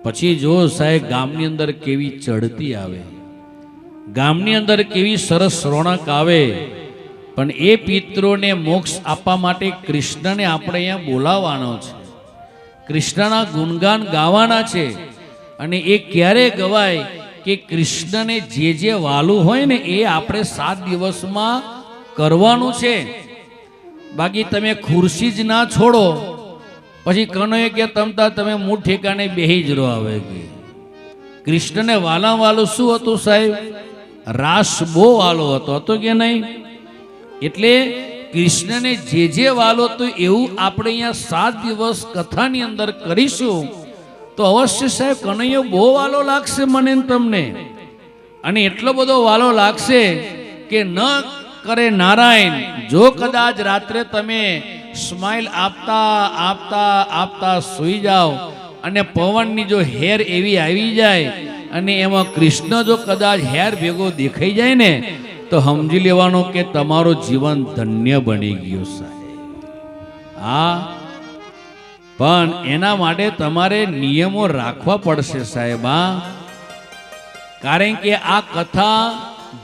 પછી જો સાહેબ ગામની અંદર કેવી ચડતી આવે, ગામની અંદર કેવી સરસ રોનક આવે. પણ એ પિત્રોને મોક્ષ આપવા માટે કૃષ્ણને આપણે અહીંયા બોલાવવાનો છે, કૃષ્ણના ગુણગાન ગાવાના છે. અને એ ક્યારે ગવાય કે કૃષ્ણને જે વાલું હોય ને એ આપણે 7 દિવસમાં કરવાનું છે. બાકી તમે ખુરશી જ ના છોડો પછી કનોએ કે તમતા તમે મૂળ ઠેકાને બેહી જ રહો. આવે કે કૃષ્ણને વાલા વાલું શું હતું સાહેબ? રાસ બહુ વાલો હતો કે નહીં? એટલે કૃષ્ણને જે વાલો હતું એવું આપણે અહીંયા 7 દિવસ કથાની અંદર કરીશું તો અવશ્ય સાહેબ કનૈયો બહુ વાલો લાગશે મને તમને. અને એટલો બધો વાલો લાગશે કે ન કરે નારાયણ. જો કદાચ રાત્રે તમે સ્માઇલ આપતા આપતા આપતા સૂઈ જાઓ અને પવનની જો હેર એવી આવી જાય અને એમાં કૃષ્ણ જો કદાચ હેર ભેગો દેખાઈ જાય ને તો સમજી લેવાનું કે તમારું જીવન ધન્ય બની ગયું સાહેબ. હા, પણ એના માટે તમારે નિયમો રાખવા પડશે સાહેબ. હા, કારણ કે આ કથા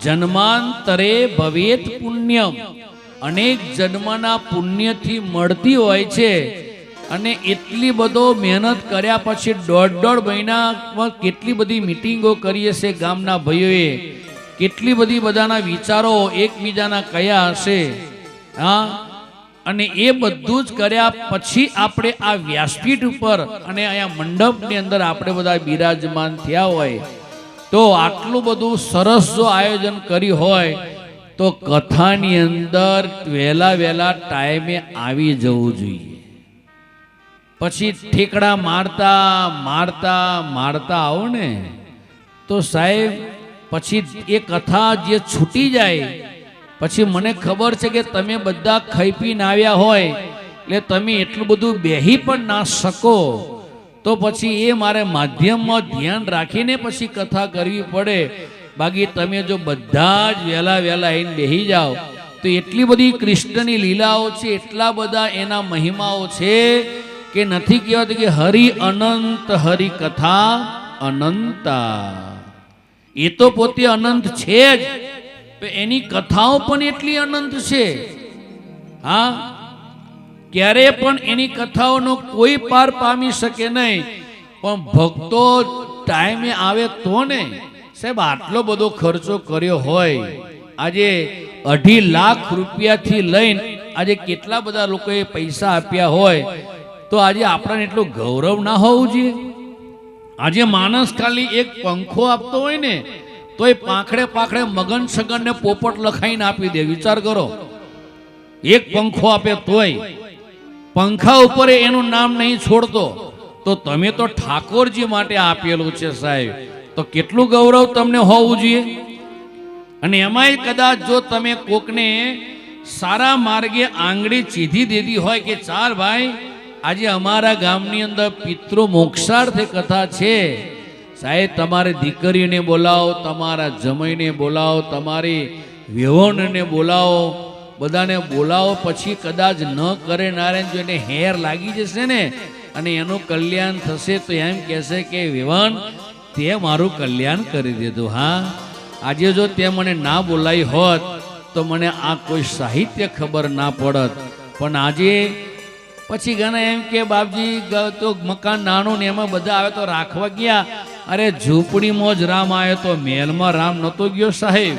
જન્માંતરે ભવેત પુણ્યમ, અનેક જન્મના પુણ્યથી મળતી હોય છે. અને એટલી બધો મહેનત કર્યા પછી 1.5 મહિનામાં કેટલી બધી મિટિંગો કરીએ છે ગામના ભાઈઓએ, કેટલી બધી બધાના વિચારો એકબીજાના કયા હશે. હા, અને એ બધું જ કર્યા પછી આપણે આ વ્યાસપીઠ ઉપર અને અહીંયા મંડપની અંદર આપણે બધા બિરાજમાન થયા હોય તો આટલું બધું સરસ જો આયોજન કર્યું હોય તો કથાની અંદર વહેલા ટાઈમે આવી જવું જોઈએ. પછી ઠેકડા મારતા મારતા મારતા આવો ને તો સાહેબ પછી એ કથા જે છૂટી જાય પછી મને ખબર છે કે તમે બધા ખાઈ પીને આવ્યા હોય એટલે તમે એટલું બધું બેહી પણ ના શકો. તો પછી એ મારે માધ્યમમાં ધ્યાન રાખીને પછી કથા કરવી પડે. બાકી તમે જો બધા જ વહેલા આવીને બેહી જાઓ તો એટલી બધી કૃષ્ણની લીલાઓ છે, એટલા બધા એના મહિમાઓ છે કે નથી કહેવાતું કે હરિ અનંત હરિ કથા અનંતા. એ તો પોતે અનંત છે જ, એની કથાઓ પણ એટલી અનંત છે. હા, ક્યારે પણ એની કથાઓનો કોઈ પાર પામી શકે નહીં. પણ ભક્તો ટાઈમે આવે તો ને સાહેબ. આટલો બધો ખર્ચો કર્યો હોય, આજે 2.5 લાખ રૂપિયાથી લઈને આજે કેટલા બધા લોકોએ પૈસા આપ્યા હોય તો આજે આપણને એટલું ગૌરવ ના હોવું જોઈએ? આજે માણસ ખાલી એક પંખો આપતો હોય ને તો એ પાંખડે મગન સગન ને પોપટ લખાઈને આપી દે. વિચાર કરો, એક પંખો આપે તોય પંખા ઉપર એનું નામ નહીં છોડતો. તો તમે તો ઠાકોરજી માટે આપેલું છે સાહેબ, તો કેટલું ગૌરવ તમને હોવું જોઈએ. અને એમાંય કદાચ જો તમે કોકને સારા માર્ગે આંગળી ચીધી દીધી હોય કે ચાલ ભાઈ આજે અમારા ગામની અંદર પિતૃ મોક્ષાર્થે કથા છે સાહેબ, તમારે દીકરીને બોલાવો, તમારા જમાઈને બોલાવો, તમારી વેવણને બોલાવો, બધાને બોલાવો. પછી કદાચ ન કરે નારાયણ જો એને હેર લાગી જશે ને અને એનું કલ્યાણ થશે તો એમ કહેશે કે વેવણ તે મારું કલ્યાણ કરી દીધું. હા, આજે જો તે મને ના બોલાવી હોત તો મને આ કોઈ સાહિત્ય ખબર ના પડત. પણ આજે પછી ઘણા એમ કે બાપજી તો મકાન નાનું ને એમાં બધા આવે તો રાખવા ગયા. અરે ઝૂંપડીમાં જ રામ આવ્યો તો મહેલમાં રામ નતો ગયો સાહેબ.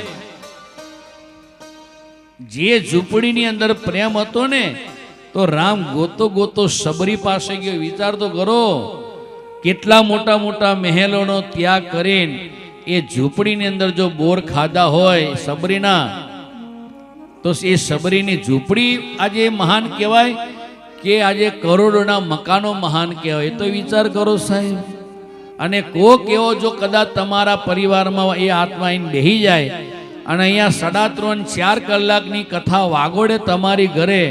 જે ઝૂંપડીની અંદર પ્રેમ હતો ને તો રામ ગોતો સબરી પાસે ગયો. વિચાર તો કરો, કેટલા મોટા મોટા મહેલોનો ત્યાગ કરીને એ ઝૂંપડીની અંદર જો બોર ખાધા હોય સબરીના તો એ સબરીની ઝૂંપડી આજે મહાન કહેવાય કે આજે કરોડોના મકાનો મહાન કહેવાય? તો વિચાર કરો સાહેબ. અને કોક એવો જો કદાચ તમારા પરિવારમાં એ આત્મા આવીને બેહી જાય અને અહીંયા 3.5-4 કલાકની કથા વાગોડે તમારી ઘરે,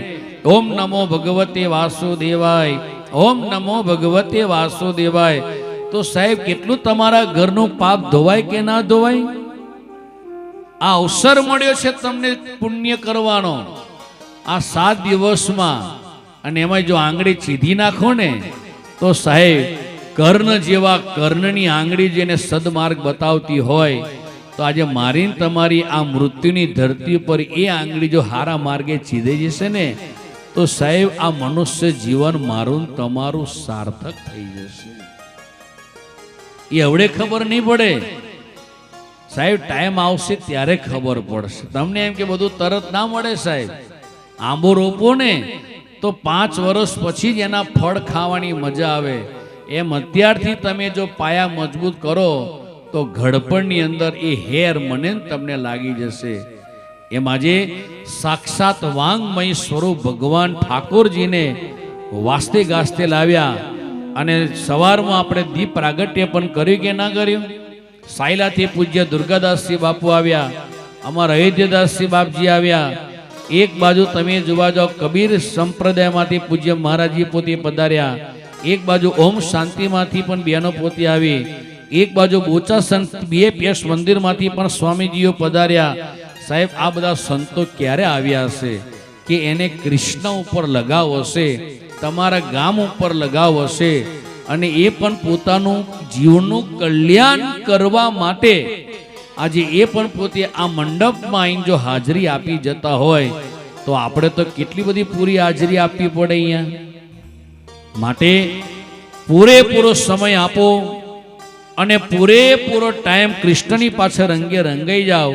ઓમ નમો ભગવતે વાસુદેવાય, ઓમ નમો ભગવતે વાસુદેવાય, તો સાહેબ કેટલું તમારા ઘરનું પાપ ધોવાય કે ના ધોવાય? આ અવસર મળ્યો છે તમને પુણ્ય કરવાનો આ 7 દિવસમાં. અને એમાં જો આંગળી ચીધી નાખો ને તો સાહેબ કર્ણ જેવા કર્ણની આંગળી જેને સદમાર્ગ બતાવતી હોય, તો આજે મારીને તમારી આ મૃત્યુની ધરતી પર એ આંગળી જો હારા માર્ગે ચીધી જશે ને, તો સાહેબ આ મનુષ્ય જીવન મારું તમારું સાર્થક થઈ જશે. એ હવે ખબર નહીં પડે સાહેબ, ટાઈમ આવશે ત્યારે ખબર પડશે. તમને એમ કે બધું તરત ના મળે સાહેબ. આંબો રોપો ને તો 5 વર્ષ પછી જ એના ફળ ખાવાની મજા આવે. એમ અત્યારથી તમે જો પાયા મજબૂત કરો તો ઘડપણની અંદર એ હેર મને તમને લાગી જશે. એમ આજે સાક્ષાત વાંગમય સ્વરૂપ ભગવાન ઠાકોરજીને વાસ્તે ગાસ્તે લાવ્યા. અને સવારમાં આપણે દીપ પ્રાગટ્ય પણ કર્યું કે ના કર્યું? સાયલાથી પૂજ્ય દુર્ગાદાસજી બાપુ આવ્યા, અમારા અયોધ્યાદાસજી બાપજી આવ્યા. એક બાજુ તમે જોવા જાઓ કબીર સંપ્રદાયમાંથી પૂજ્ય મહારાજજી પોતે પધાર્યા. એક બાજુ ઓમ શાંતિમાંથી પણ બહેનો પોતે આવી. એક બાજુ બોચા સંત BAPS મંદિરમાંથી પણ સ્વામીજીઓ પધાર્યા. સાહેબ આ બધા સંતો ક્યારે આવ્યા હશે કે એને કૃષ્ણ ઉપર લગાવ હશે, તમારા ગામ ઉપર લગાવ હશે, અને એ પણ પોતાનું જીવનનું કલ્યાણ કરવા માટે આજે એ પણ પોતે આ મંડપમાં આવીને જો હાજરી આપી જતા હોય, તો આપણે તો કેટલી બધી પૂરી હાજરી આપવી પડે અહીંયા. માટે પૂરેપૂરો સમય આપો અને પૂરેપૂરો ટાઈમ કૃષ્ણની પાછળ રંગે રંગાઈ જાઓ.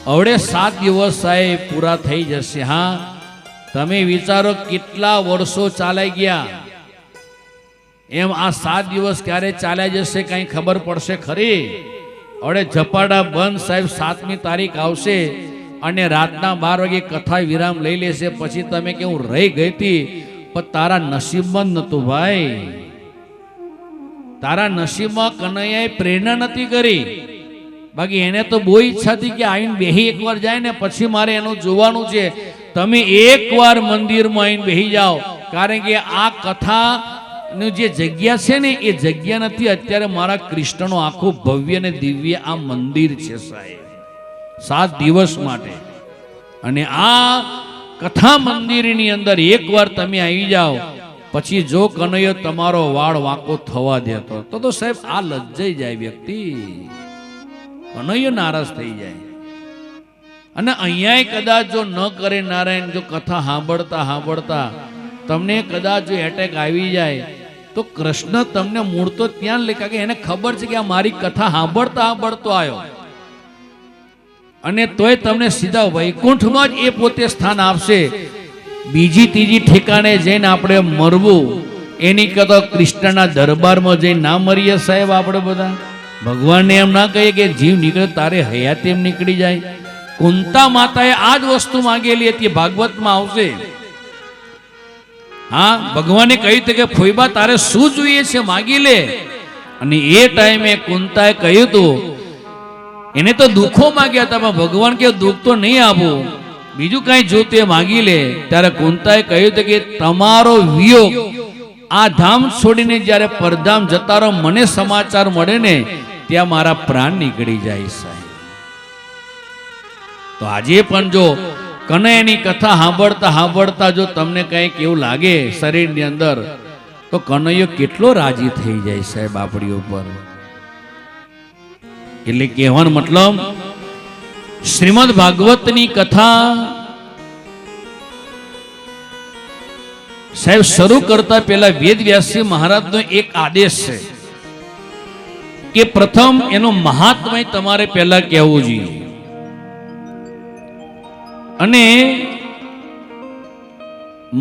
હવે 7 દિવસ સાહેબ પૂરા થઈ જશે. હા, તમે વિચારો કેટલા વર્ષો ચાલી ગયા, એમ આ 7 દિવસ ક્યારે ચાલ્યા જશે કઈ ખબર પડશે ખરી? હવે ઝપાટા બંધ સાહેબ 7મી તારીખ આવશે અને રાતના 12 વાગે કથા વિરામ લઈ લેશે. પછી તમે કે હું રહી ગઈ હતી, પણ તારા નસીબમાં જ નતું ભાઈ. તારા નસીબમાં કનૈયાએ પ્રેરણા નથી કરી. બાકી એને તો બહુ ઈચ્છા હતી કે આવીને બેહી એકવાર જાય ને પછી મારે એનું જોવાનું છે. તમે એકવાર મંદિરમાં આવીને બેહી જાઓ, કારણ કે આ કથાની જે જગ્યા છે ને એ જગ્યા નથી, અત્યારે મારા કૃષ્ણનો આખું ભવ્ય ને દિવ્ય આ મંદિર છે સાહેબ, 7 દિવસ માટે. અને આ કથા મંદિરની અંદર એકવાર તમે આવી જાઓ, પછી જો કનૈયો તમારો વાળ વાંકો થવા દેતો તો સાહેબ આ લજ્જાઈ જાય વ્યક્તિ, કનૈયો નારાજ થઈ જાય. અને અહીંયા કદાચ જો ન કરે નારાયણ, જો કથા સાંભળતા તમને કદાચ જો એટેક આવી જાય તો કૃષ્ણ તમને મૂળ તો ત્યાં લે, કારણ કે એને ખબર છે કે આ મારી કથા સાંભળતો આવ્યો, અને તોય તમને સીધા વૈકુંઠમાં જ એ પોતે સ્થાન આપશે. બીજી ત્રીજી ઠેકાણે જઈને આપણે મરવું એની કરતા કૃષ્ણના દરબારમાં જઈને ના મરીએ સાહેબ. આપણે બધા ભગવાનને એમ ના કહીએ કે જીવ નીકળે તારે હયાત એમ નીકળી જાય. કુંતા માતાએ આ જ વસ્તુ માંગેલી હતી, ભાગવતમાં આવશે. હા, ભગવાને કહ્યું હતું કે ફોઈબા તારે શું જોઈએ છે માગી લે. અને એ ટાઈમે કુંતાએ કહ્યું હતું, એને તો દુઃખો માગ્યા હતા, પણ ભગવાન કે દુઃખ તો નહીં આપું, બીજું કઈ જોતે માગી લે. ત્યારે કુંતાએ કહ્યું હતું કે તમારો વિયોગ આ ધામ છોડીને જ્યારે પરધામ જતા રહો, મને સમાચાર મળે ને ત્યાં મારા પ્રાણ નીકળી જાય સાહેબ. તો આજે પણ જો કનૈયાની કથા સાંભળતા જો તમને કંઈક એવું લાગે શરીરની અંદર, તો કનૈયો કેટલો રાજી થઈ જાય સાહેબ આપણી ઉપર. એટલે કહેવાનો મતલબ શ્રીમદ ભાગવતની કથા સાહેબ શરૂ કરતા પહેલા વેદવ્યાસજી મહારાજનો એક આદેશ છે કે પ્રથમ એનો મહાત્મય તમારે પહેલા કહેવું જોઈએ. અને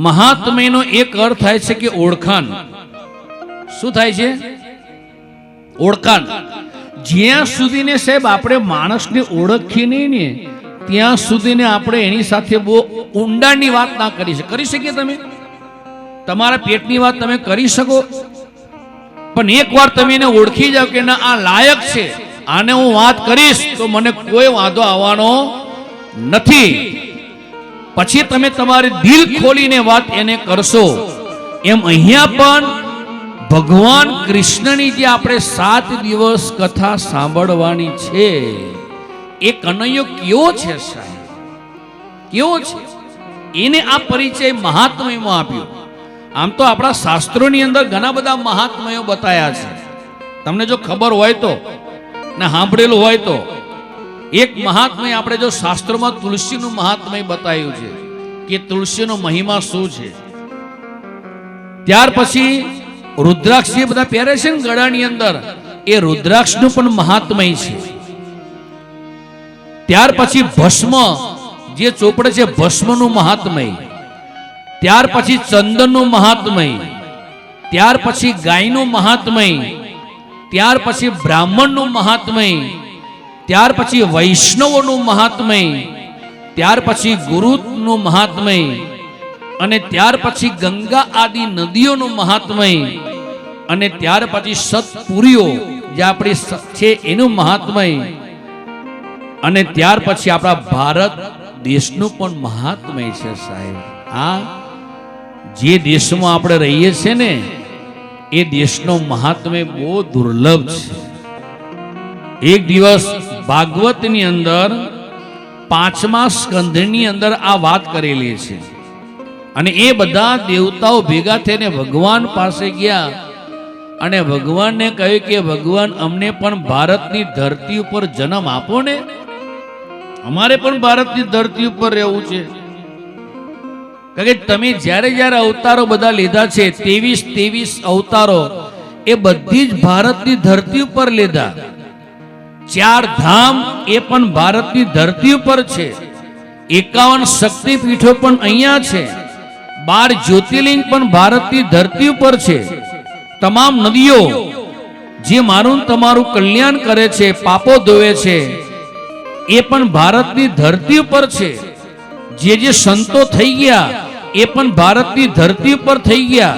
મહાત્મ્યનો એક અર્થ થાય છે કે ઓળખાણ. શું થાય છે? ઓળખાણ. જ્યાં સુધીને સાહેબ આપણે માણસને ઓળખીએ નહીં ને ત્યાં સુધીને આપણે એની સાથે બહુ ઊંડાણની વાત ના કરી શકીએ. તમે તમારા પેટની વાત તમે કરી શકો, પણ એકવાર તમે એને ઓળખી જાઓ કે ના આ લાયક છે, આને હું વાત કરીશ તો મને કોઈ વાંધો આવવાનો નથી, પછી તમે તમારી દિલ ખોલીને વાત એને કરશો. એમ અહીંયા પણ ભગવાન કૃષ્ણની જે આપણે 7 દિવસ કથા સાંભળવાની છે, એ કનૈયો કેવો છે સાહેબ, કેવો છે એને આ પરિચય મહાત્મ્યમાં આપ્યો. આમ તો આપણા શાસ્ત્રોની અંદર ઘણા બધા મહાત્મયો બતાયા છે. તમને જો ખબર હોય તો ને સાંભળેલું હોય તો એક મહાત્મય આપણે જો શાસ્ત્રોમાં તુલસીનું મહાત્મય બતાવ્યું છે કે તુલસીનો મહિમા શું છે. ત્યાર પછી રુદ્રાક્ષ જે બધા પહેરે છે ને ગળાની અંદર, એ રુદ્રાક્ષનું પણ મહાત્મય છે. ત્યાર પછી ભસ્મ જે ચોપડે છે, ભસ્મનું મહાત્મય. ત્યાર પછી ચંદનનું મહાત્મય. ત્યાર પછી ગાયનું મહાત્મય. ત્યાર પછી બ્રાહ્મણનું મહાત્મય. ત્યાર પછી વૈષ્ણવોનું મહાત્મય. ત્યાર પછી ગુરુનું મહાત્મય. અને ત્યાર પછી ગંગા આદિ નદીઓનું મહાત્મય. અને ત્યાર પછી સતપુરીઓ જે આપણી છે એનું મહાત્મય. અને ત્યાર પછી આપણા ભારત દેશનું પણ મહાત્મય છે સાહેબ. આ જે દેશમાં આપણે રહીએ છીએ ને, એ દેશનો મહાત્મય બહુ દુર્લભ છે. એક દિવસ ભાગવતની અંદર 5મા સ્કંધની અંદર આ વાત કરેલી છે. અને એ બધા દેવતાઓ ભેગા થઈને ભગવાન પાસે ગયા અને ભગવાનને કહ્યું કે ભગવાન, અમને પણ ભારતની ધરતી ઉપર જન્મ આપો ને, અમારે પણ ભારતની ધરતી ઉપર રહેવું છે. કારણ કે તમે જ્યારે જ્યારે અવતારો બધા લીધા છે, 23 અવતારો, એ બધી જ ભારતની ધરતી ઉપર લીધા. 4 ધામ એ પણ ભારતની ધરતી ઉપર છે. 51 શક્તિપીઠો પણ અહીંયા છે. 12 જ્યોતિર્લિંગ પણ ભારતની ધરતી ઉપર છે. તમામ નદીઓ જે મારું તમારું કલ્યાણ કરે છે, પાપો ધોવે છે, એ પણ ભારતની ધરતી ઉપર છે. જે સંતો થઈ ગયા એ પણ ભારતની ધરતી ઉપર થઈ ગયા.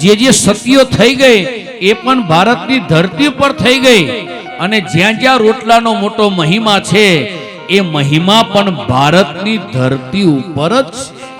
જે સતીઓ થઈ ગઈ એ પણ ભારતની ધરતી ઉપર થઈ ગઈ. અને જ્યાં જ્યાં રોટલાનો મોટો મહિમા છે, એ મહિમા પણ ભારતની ધરતી ઉપર જ છે.